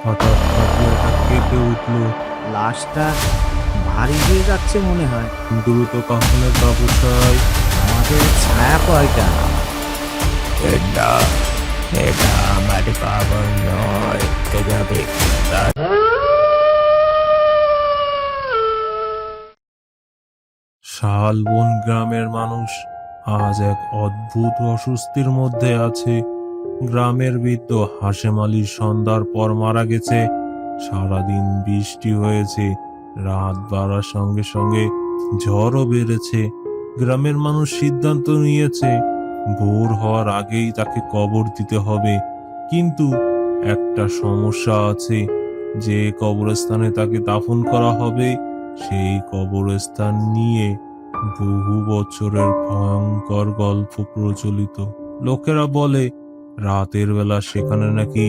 হঠাৎ খাটিয়াটা কেঁপে উঠল। লাশটা ভারী হয়ে যাচ্ছে মনে হয়। দ্রুত কাফনের কাপড়টায় আমাদের ছায়া কয়টা? এটা এটা আমার বাবা নয়, এটা বেকার। শালবন গ্রামের মানুষ আজ এক অদ্ভুত অস্বস্তির মধ্যে আছে। গ্রামের বৃদ্ধ হাশেম আলীর সন্ধ্যার পর মারা গেছে। সারাদিন বৃষ্টি হয়েছে, রাত বাড়ার সঙ্গে সঙ্গে ঝড়ও বেড়েছে। গ্রামের মানুষ সিদ্ধান্ত নিয়েছে ভোর হওয়ার আগেই তাকে কবর দিতে হবে। কিন্তু একটা সমস্যা আছে, যে কবরস্থানে তাকে দাফন করা হবে সেই কবরস্থান নিয়ে বহু বছরের ভয়ঙ্কর গল্প প্রচলিত। লোকেরা বলে রাতের বেলা সেখানে নাকি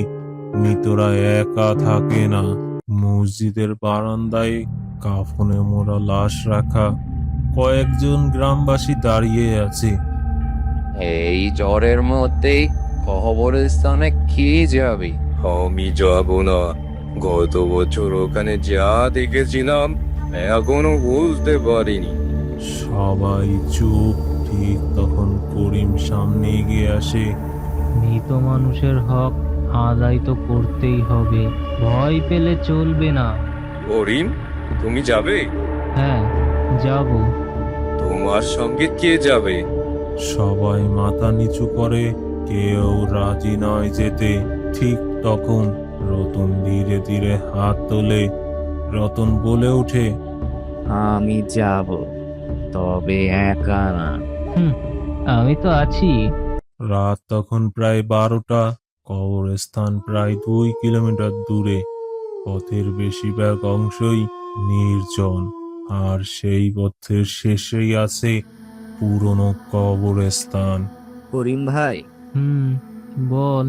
মৃতরা একা থাকে না। মসজিদের বারান্দায় কাফনে মোড়া লাশ রাখা কয়েকজন গ্রামবাসী দাঁড়িয়ে আছে। এই জ্বরের মধ্যেই কবরস্থানে কে যাবে? আমি যাব না। গত বছর ওখানে যা দেখেছিলাম এখনো বুঝতে পারিনি। সবাই চুপ। ঠিক তখন করিম সামনে এগিয়ে আসে। মৃত মানুষের হক আদায় তো করতেই হবে, ভয় পেলে চলবে না। করিম, তুমি যাবে? হ্যাঁ, যাব। তোমার সঙ্গে কে যাবে? সবাই মাথা নিচু করে, কেউ রাজি নয় যেতে। ঠিক তখন রতন ধীরে ধীরে হাত তোলে। রতন বলে ওঠে, আমি যাব, তবে একা না। আমি তো আছি। রাত তখন প্রায় 12টা। কবরস্থান প্রায় 2 কিলোমিটার দূরে। পথের বেশিরভাগ অংশই নির্জন, আর সেই পথের শেষেই আছে পুরনো কবরস্থান। করিম ভাই, বল।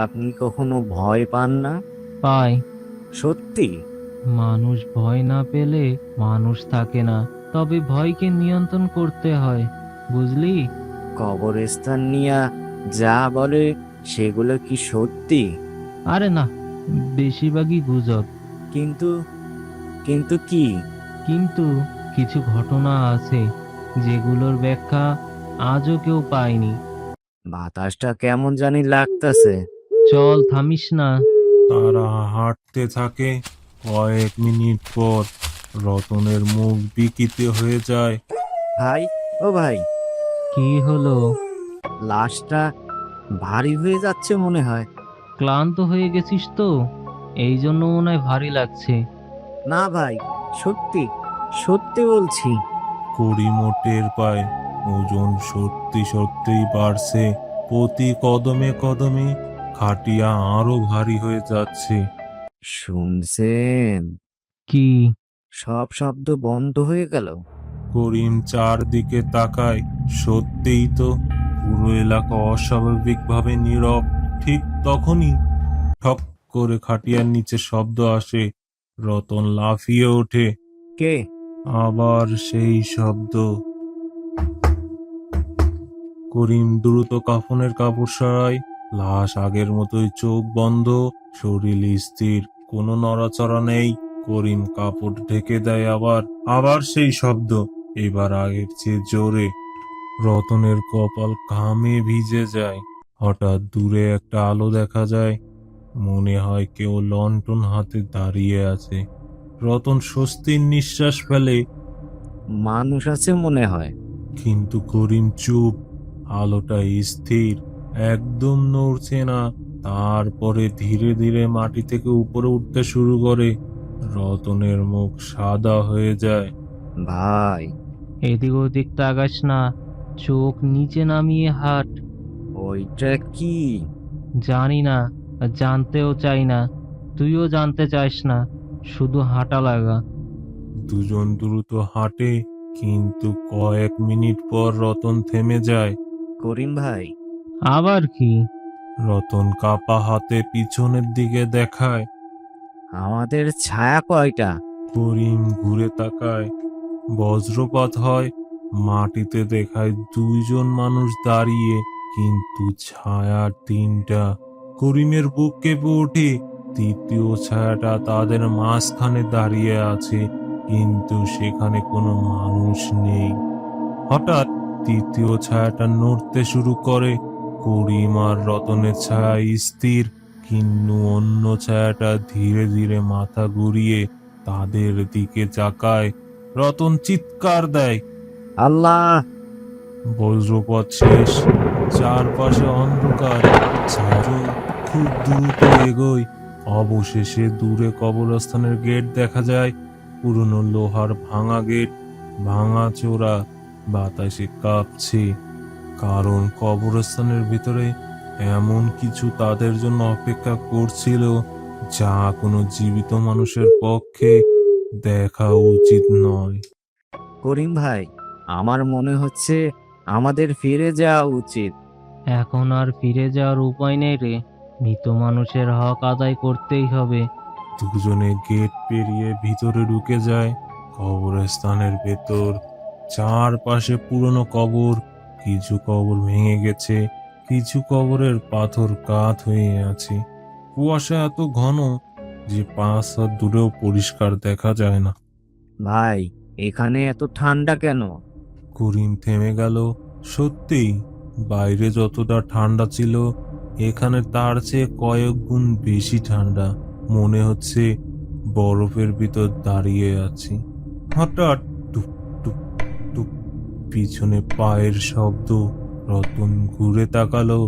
আপনি কখনো ভয় পান না? পাই। সত্যি? মানুষ ভয় না পেলে মানুষ থাকে না, তবে ভয়কে নিয়ন্ত্রণ করতে হয়, বুঝলি? কবরস্থান নিয়ে যা বলে সেগুলো কি সত্যি? আরে না, বেশিরভাগই গুজব। কিন্তু কিন্তু কি? কিন্তু কিছু ঘটনা আছে যেগুলোর ব্যাখ্যা আজও কেউ পায়নি। বাতাসটা কেমন জানি লাগতেছে। চল, থামিস না। তারা হাঁটতে থাকে। কয়েক মিনিট পর রতনের মুখ বিকৃত হয়ে যায়। ভাই, ও ভাই, কি হলো? লাশটা ভারী হয়ে যাচ্ছে মনে হয়। ক্লান্ত হয়ে গেছিস তো, এই জন্য মনে হয় ভারী লাগছে। না ভাই, সত্যি সত্যি বলছি। করিমও টের পায় ওজন সত্যি সত্যিই বাড়ছে। প্রতি কদমে কদমে খাটিয়া আরো ভারী হয়ে যাচ্ছে। শুনছেন? কি? সব শব্দ বন্ধ হয়ে গেল। করিম চারদিকে তাকায়। সত্যিই তো, পুরো এলাকা অস্বাভাবিকভাবে নীরব। ঠিক তখনই ঠক করে খাটিয়ার নিচে শব্দ আসে। রতন লাফিয়ে ওঠে। কে? আবার সেই শব্দ। করিম দ্রুত কাফনের কাপড় সরায়। লাশ আগের মতোই চোখ বন্ধ, শরীর স্থির, কোনো নড়াচড়া নেই। করিম কাপড় ঢেকে দেয়। আবার আবার সেই শব্দ, এবার আগের চেয়ে জোরে। রতনের কপাল ঘামে ভিজে যায়। হঠাৎ দূরে একটা আলো দেখা যায়। মনে হয় কেউ লণ্ঠন হাতে দাঁড়িয়ে আছে। রতন স্বস্তির নিঃশ্বাস ফেলে। মানুষ আছে মনে হয়। কিন্তু করিম চুপ। আলোটা স্থির, একদম নড়ছে না। তারপরে ধীরে ধীরে মাটি থেকে উপরে উঠতে শুরু করে। রতনের মুখ সাদা হয়ে যায়। ভাই, এদিক ওদিক তাকাস না, চোখ নিচে নামিয়ে হাঁট। ওইটা কি? জানি না, জানতেও চাই না, তুইও জানতে চাস না, শুধু হাঁটা লাগা। দুজন দ্রুত হাঁটে, কিন্তু কয়েক মিনিট পর রতন থেমে যায়। করিম ভাই, আবার কি? রতন কাপা হাতে পিছনের দিকে দেখায়। আমাদের ছায়া কয়টা? করিম ঘুরে তাকায়। বজ্রপাত হয়। মাটিতে দেখায় 2জন মানুষ দাঁড়িয়ে, কিন্তু ছায়া 3টা। করিমের বুক কেঁপে ওঠে। তৃতীয় ছায়াটা তাদের মাঝখানে দাঁড়িয়ে আছে, কিন্তু সেখানে কোনো মানুষ নেই। হঠাৎ তৃতীয় ছায়াটা নড়তে শুরু করে। করিম আর রতনের ছায়া স্থির, কিন্তু অন্য ছায়াটা ধীরে ধীরে মাথা ঘুরিয়ে তাদের দিকে তাকায়। রতন চিৎকার দেয়। আল্লাহ! বজ্রপাত শেষ, চারপাশে অন্ধকার, ছায়াও খুব দ্রুত এগোয়। অবশেষে দূরে কবরস্থানের গেট দেখা যায়, পুরনো লোহার ভাঙা গেট, ভাঙা চোরা, বাতাসে কাঁপছে। কারণ কবরস্থানের ভিতরে এমন কিছু তাদের জন্য অপেক্ষা করছিল যা কোনো জীবিত মানুষের পক্ষে দেখা উচিত নয়। করিম ভাই, আমার মনে হচ্ছে আমাদের ফিরে যাওয়া উচিত। এখন আর ফিরে যাওয়ার উপায় নেই রে, মৃত মানুষের হক আদায় করতেই হবে। দুজনে গেট পেরিয়ে ভিতরে ঢুকে যায়। কবরস্থানের ভেতর চারপাশে পুরনো কবর, কিছু কবর ভেঙে গেছে, কিছু কবরের পাথর কাত হয়ে আছে। কুয়াশা এত ঘন যে 5 হাত দূরেও পরিষ্কার দেখা যায় না। ভাই, এখানে এত ঠান্ডা কেন? করিম থেমে গেল। সত্যিই বাইরে যতটা ঠান্ডা ছিল, এখানে তার চেয়ে কয়েক গুণ বেশি ঠান্ডা। মনে হচ্ছে বরফের ভিতর দাঁড়িয়ে আছি। হঠাৎ টুক টুক টুক পিছনে পায়ের শব্দ। রতন ঘুরে তাকালো,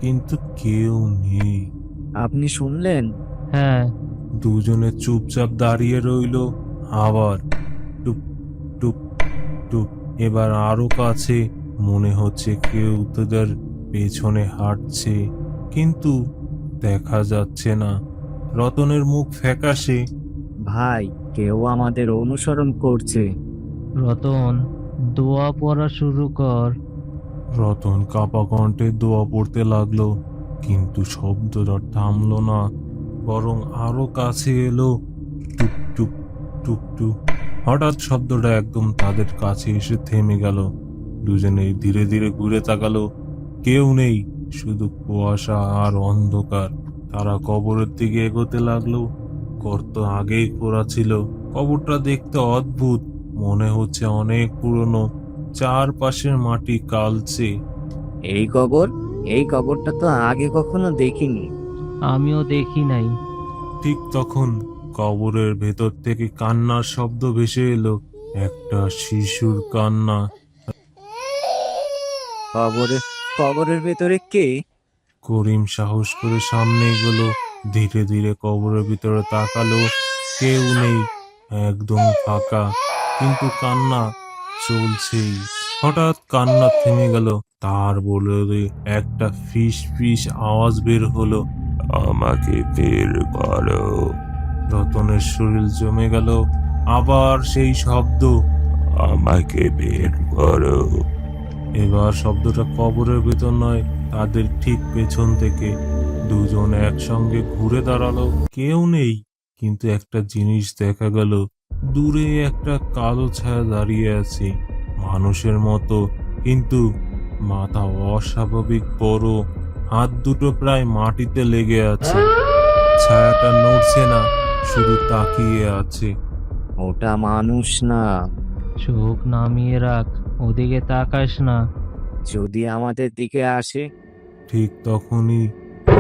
কিন্তু কেউ নেই। আপনি শুনলেন? হ্যাঁ, দুজনে চুপচাপ দাঁড়িয়ে রইল। আবার টুপ টুপ টুপ, এবার আরো কাছে। মনে হচ্ছে কেউ তাদের পেছনে হাঁটছে, কিন্তু দেখা যাচ্ছে না। রতনের মুখ ফ্যাকাশে। ভাই, কেউ আমাদের অনুসরণ করছে। রতন, দোয়া পড়া শুরু কর। রতন কাপা কণ্ঠে দোয়া পড়তে লাগলো, কিন্তু শব্দটা থামলো না, বরং আরো কাছে এলো। টুক টুক টুক টুক। হঠাৎ শব্দটা একদম তাদের কাছে এসে থেমে গেল। দুজনেই ধীরে ধীরে ঘুরে তাকালো। কেউ নেই, শুধু কুয়াশা আর অন্ধকার। তারা কবরের দিকে এগোতে লাগলো। গর্ত আগেই করা ছিল। কবরটা দেখতে অদ্ভুত, মনে হচ্ছে অনেক পুরনো। চারপাশের মাটি কালচে। এই কবরটা তো আগে কখনো দেখিনি। আমিও দেখি নাই। ঠিক তখন কবরের ভেতর থেকে কান্নার শব্দ ভেসে এলো, একটা শিশুর কান্না। কবরের ভেতরে কে? করিম সাহস করে সামনে এগোলো, ধীরে ধীরে কবরের ভিতরে তাকালো। কেউ নেই, একদম ফাঁকা, কিন্তু কান্না চলছেই। হঠাৎ কান্না থেমে গেল, তার বলে একটা ফিস ফিস আওয়াজ বের হলো, আমাকে বের করো। রতনের শরীর জমে গেল। আবার সেই শব্দ, আমাকে বের করো। এবার শব্দটা কবরের ভেতর নয়, তাদের ঠিক পেছন থেকে। দুজন একসঙ্গে ঘুরে দাঁড়ালো। কেউ নেই, কিন্তু একটা জিনিস দেখা গেল। দূরে একটা কালো ছায়া দাঁড়িয়ে আছে, মানুষের মতো, কিন্তু মাথা অস্বাভাবিক বড়, হাত দুটো প্রায় মাটিতে লেগে আছে। ছায়াটা নড়ছে না, শুধু তাকিয়ে আছে। ওটা মানুষ না। চোখ নামিয়ে রাখ, ওদিকে তাকাস না। যদি আমাদের দিকে আসে? ঠিক তখনই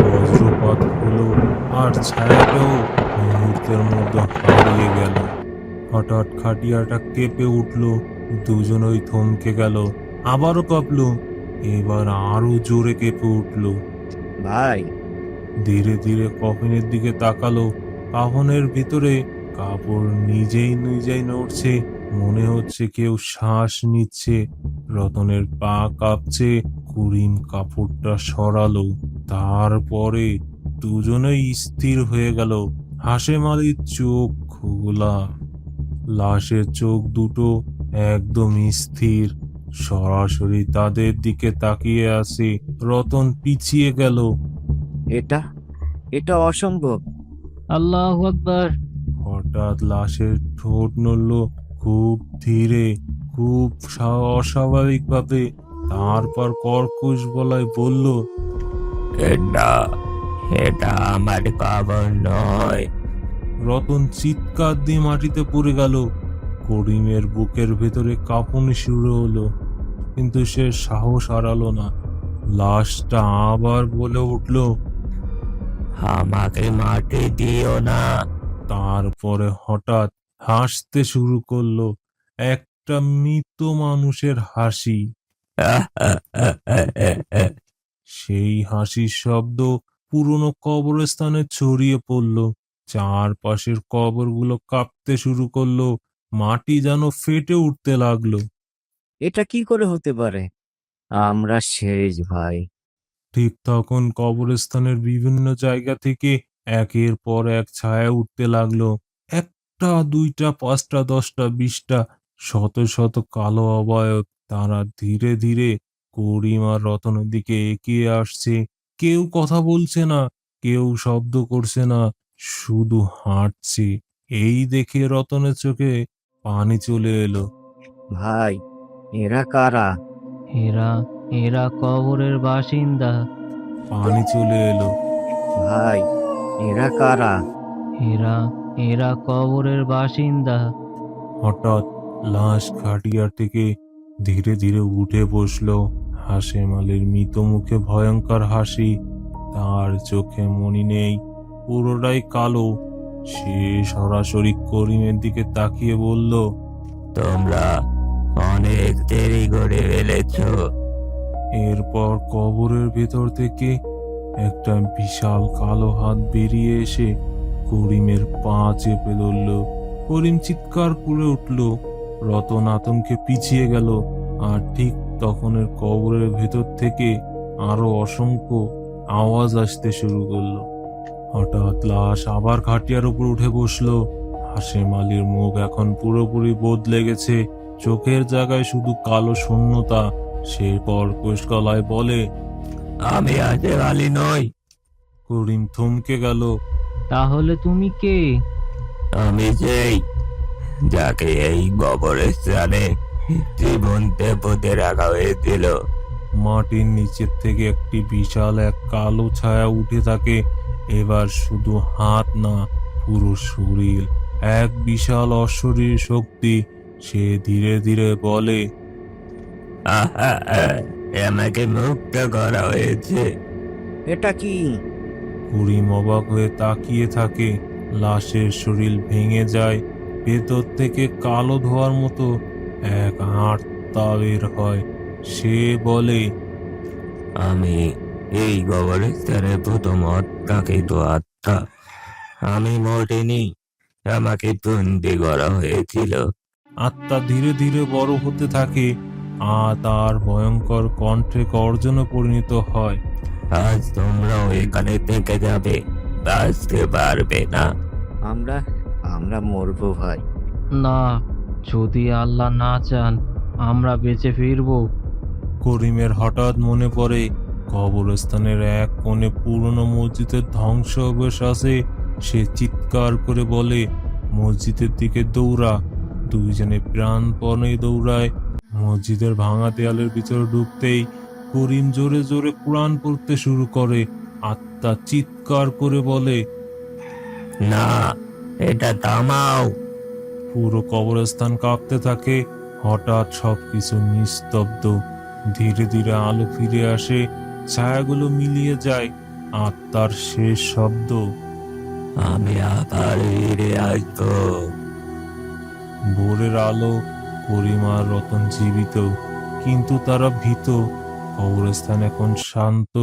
বজ্রপাত হলো, আর ছায়াটাও মুহূর্তের মধ্যে হারিয়ে গেল। হঠাৎ খাটিয়াটা কেঁপে উঠল। দুজনই থমকে গেল। আবারও কাঁপলো, এবার আরো জোরে কেঁপে উঠল। ভাই, ধীরে ধীরে কফিনের দিকে তাকালো। কাফনের ভিতরে কাপড় নিজেই নিজেই নড়ছে, মনে হচ্ছে কেউ শ্বাস নিচ্ছে। রতনের পা কাঁপছে। করিম কাপড়টা সরালো, তারপরে দুজনেই স্থির হয়ে গেল। হাশেম আলীর চোখ খোলা, লাশের চোখ দুটো একদম স্থির, সরাসরি তাদের দিকে তাকিয়ে আছে। রতন পিছিয়ে গেল। এটা এটা অসম্ভব। আল্লাহু আকবার। হঠাৎ লাশের ঠোঁট নড়ল, খুব ধীরে, খুব অস্বাভাবিকভাবে। তারপর কর্কশ গলায় বলল, না, এটা আমার কবর নয়। রতন চিৎকার দিয়ে মাটিতে পড়ে গেল। করিমের বুকের ভেতরে কাঁপুনি শুরু হলো, কিন্তু সে সাহস হারালো না। লাশটা আবার বলে উঠল, আমাকে মাটি দিও না। তারপরে হঠাৎ হাসতে শুরু করলো, একটা মৃত মানুষের হাসি। সেই হাসির শব্দ পুরনো কবরস্থানে ছড়িয়ে পড়ল। চারপাশের কবরগুলো কাঁপতে শুরু করলো, মাটি যেন ফেটে উঠতে লাগলো। এটা কি করে হতে পারে? আমরা শেষ ভাই। ঠিক তখন কবরস্থানের বিভিন্ন জায়গা থেকে একের পর এক ছায়া উঠতে লাগলো। একটা, দুইটা, পাঁচটা, 10টা, 20টা, শত শত কালো অবয়ব। তারা ধীরে ধীরে করিম আর রতনের দিকে এগিয়ে আসছে। কেউ কথা বলছে না, কেউ শব্দ করছে না, শুধু হাঁটছে। এই দেখে রতনের চোখে পানি চলে এলো। ভাই, এরা কারা? এরা এরা কবরের বাসিন্দা। পানি চলে এলো। ভাই, এরা কারা? এরা এরা কবরের বাসিন্দা। হঠাৎ লাশ খাটিয়া থেকে ধীরে ধীরে উঠে বসলো। হাশেম আলীর মৃত মুখে ভয়ঙ্কর হাসি, তার চোখে মনি নেই, পুরোটাই কালো। সে সরাসরি করিমের দিকে তাকিয়ে বলল, তোমরা অনেক দেরি করে ফেলেছ। এরপর কবরের ভেতর থেকে একটা বিশাল কালো হাত বেরিয়ে এসে করিমের পা চেপে ধরল। করিম চিৎকার করে উঠল। রতন আতঙ্কে পিছিয়ে গেল। আর ঠিক তখনের কবরের ভেতর থেকে আরো অসংখ্য আওয়াজ আসতে শুরু করলো। হঠাৎ লাশ আবার খাটিয়ার উপর উঠে বসলো। হাশেম আলীর মুখ এখন পুরোপুরি বদলে গেছে, চোখের জায়গায় শুধু কালো শূন্যতা। সে কর্কশ গলায় বলে, আমি হাশেম আলী নই। করিম থমকে গেল। তাহলে তুমি কে? আমি সেই যাকে এই কবরস্থানে জীবনতে পুঁতে রাখা হয়েছিল। মাটির নিচের থেকে একটি বিশাল এক কালো ছায়া উঠে থাকে। এবার শুধু হাত না, পুরো শরীর, এক বিশাল অশরীর শক্তি। সে ধীরে ধীরে বলে, আমাকে মুক্ত করা হয়েছে। এটা কি? করিম অবাক হয়ে তাকিয়ে থাকে। লাশের শরীর ভেঙে যায়, ভেতর থেকে কালো ধোঁয়ার মতো এক আত্মা বের হয়। সে বলে, আমি এই কবরস্থানের প্রথম অত্যাকৃত আত্মা। আমি মরিনি, আমাকে বন্দি করা হয়েছিল। আত্মা ধীরে ধীরে বড় হতে থাকে আর তার ভয়ঙ্কর কণ্ঠে গর্জনে পরিণত হয়। আজ তোমরাও এখানে থেকে যাবে, বাঁচতে পারবে না। আমরা আমরা মরবো ভাই। না, যদি আল্লাহ না চান আমরা বেঁচে ফিরবো। করিমের হঠাৎ মনে পড়ে কবরস্থানের এক কোণে পুরনো মসজিদের ধ্বংসাবশেষ আছে। সে চিৎকার করে বলে, মসজিদের দিকে দৌড়া। দুইজনে প্রাণপণে দৌড়ায়। মসজিদের ভাঙা দেয়ালের ভিতরে ঢুকতেই করিম জোরে জোরে কোরআন পড়তে শুরু করে। আত্মা চিৎকার করে বলে, না, এটা থামাও। পুরো কবরস্থান কাঁপতে থাকে। হঠাৎ সবকিছু নিস্তব্ধ। ধীরে ধীরে আলো ফিরে আসে, ছায়াগুলো মিলিয়ে যায়। আত্মার শেষ শব্দ, আমি আবার ফিরে আসবো। ভোরের আলো, করিম আর রতন জীবিত, কিন্তু তারা ভীত। কবরস্থান এখন শান্ত,